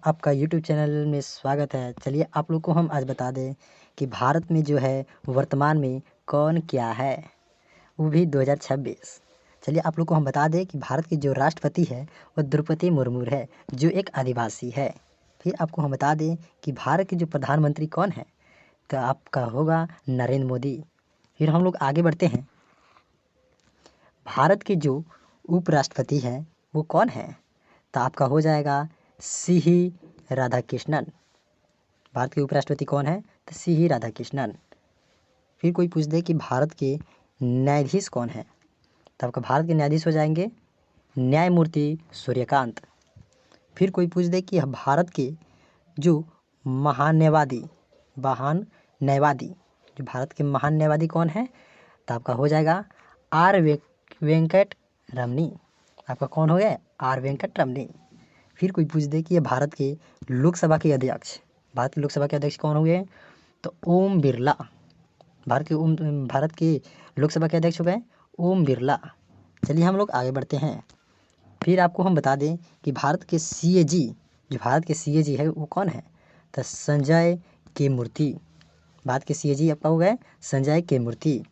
आपका YouTube channel में स्वागत है। चलिए आप लोग को हम आज बता दें कि भारत में जो है वर्तमान में कौन क्या है, वो भी 2026। चलिए आप लोग को हम बता दें कि भारत की जो राष्ट्रपति है वो द्रौपदी मुर्मू है, जो एक आदिवासी है। फिर आपको हम बता दें कि भारत के जो प्रधानमंत्री कौन है, तो आपका होगा नरेंद्र मोदी। फिर हम लोग आगे बढ़ते हैं। भारत के जो उपराष्ट्रपति हैं वो कौन है, तो आपका हो जाएगा सी राधाकृष्णन। भारत के उपराष्ट्रपति कौन है, तो सी राधाकृष्णन। फिर कोई पूछ दे कि भारत के न्यायाधीश कौन है, तो आपका भारत के न्यायाधीश हो जाएंगे न्यायमूर्ति सूर्यकांत। फिर कोई पूछ दे कि भारत के जो महान्यायवादी जो भारत के महान न्यायवादी कौन है, तो आपका हो जाएगा आर वेंकट रमनी। आपका कौन हो गया, आर वेंकट रमनी। फिर कोई पूछ दे कि ये भारत के लोकसभा के अध्यक्ष कौन हो गए, तो ओम बिरला। भारत के लोकसभा के अध्यक्ष हो गए ओम बिरला। चलिए हम लोग आगे बढ़ते हैं। फिर आपको हम बता दें कि भारत के सीएजी है वो कौन है, तो संजय के मूर्ति। भारत के सीएजी आपका हो गए संजय के मूर्ति।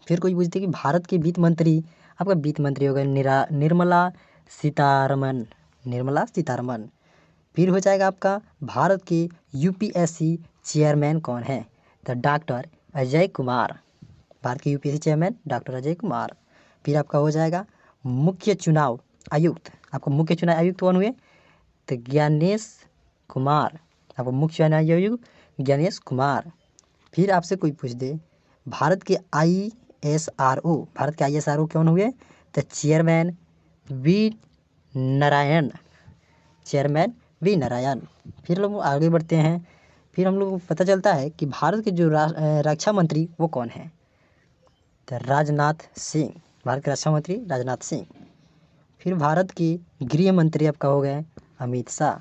फिर कोई पूछते कि भारत के वित्त मंत्री, आपका वित्त मंत्री हो गए निर्मला सीतारमन। फिर हो जाएगा आपका भारत के यूपीएससी चेयरमैन कौन है, तो डॉक्टर अजय कुमार। भारत के UPSC chairman doctor Ajay Kumar. फिर आपका हो जाएगा मुख्य चुनाव आयुक्त। आपको मुख्य चुनाव आयुक्त कौन हुए, तो ज्ञानेश कुमार। आपको मुख्य चुनाव आयुक्त ज्ञानेश कुमार। फिर आपसे कोई पूछ दे भारत के आईएसआरओ कौन हुए, तो चेयरमैन वी नारायण। फिर लोग आगे बढ़ते हैं। फिर हम लोग को पता चलता है कि भारत के जो रक्षा मंत्री वो कौन है, तो राजनाथ सिंह। भारत के रक्षा मंत्री राजनाथ सिंह। फिर भारत के गृह मंत्री आपका हो गए अमित शाह।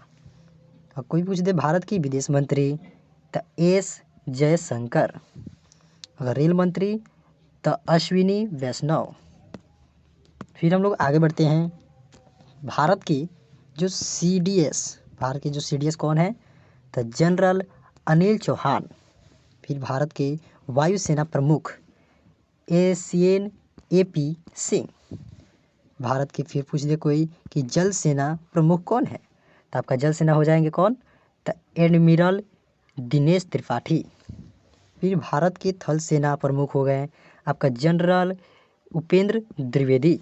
और कोई पूछ दे भारत की विदेश मंत्री, तो एस जयशंकर। अगर रेल मंत्री, तो अश्विनी वैष्णव। फिर हम लोग आगे बढ़ते हैं। भारत के जो सीडीएस कौन है, तो जनरल अनिल चौहान। फिर भारत के वायुसेना प्रमुख एसीएन एपी सिंह। भारत के फिर पूछ दे कोई कि जल सेना प्रमुख कौन है, तो आपका जल सेना हो जाएंगे कौन, तो एडमिरल दिनेश त्रिपाठी। फिर भारत के थल सेना प्रमुख हो गए आपका जनरल उपेंद्र द्विवेदी।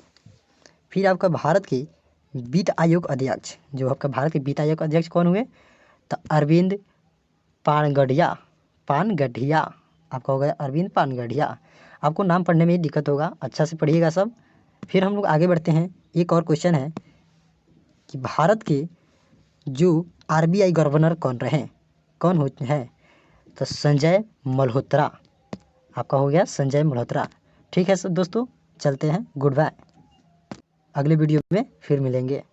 फिर आपका भारत के वित्त आयोग अध्यक्ष कौन हुए, तो अरविंद पानगढ़िया। आपका हो गया अरविंद पानगढ़िया। आपको नाम पढ़ने में दिक्कत होगा, अच्छा से पढ़िएगा सब। फिर हम लोग आगे बढ़ते हैं। एक और क्वेश्चन है कि भारत के जो आरबीआई गवर्नर कौन होते हैं, तो संजय मल्होत्रा। आपका हो गया संजय मल्होत्रा। ठीक है सब दोस्तों, चलते हैं, गुड बाय। अगले वीडियो में फिर मिलेंगे।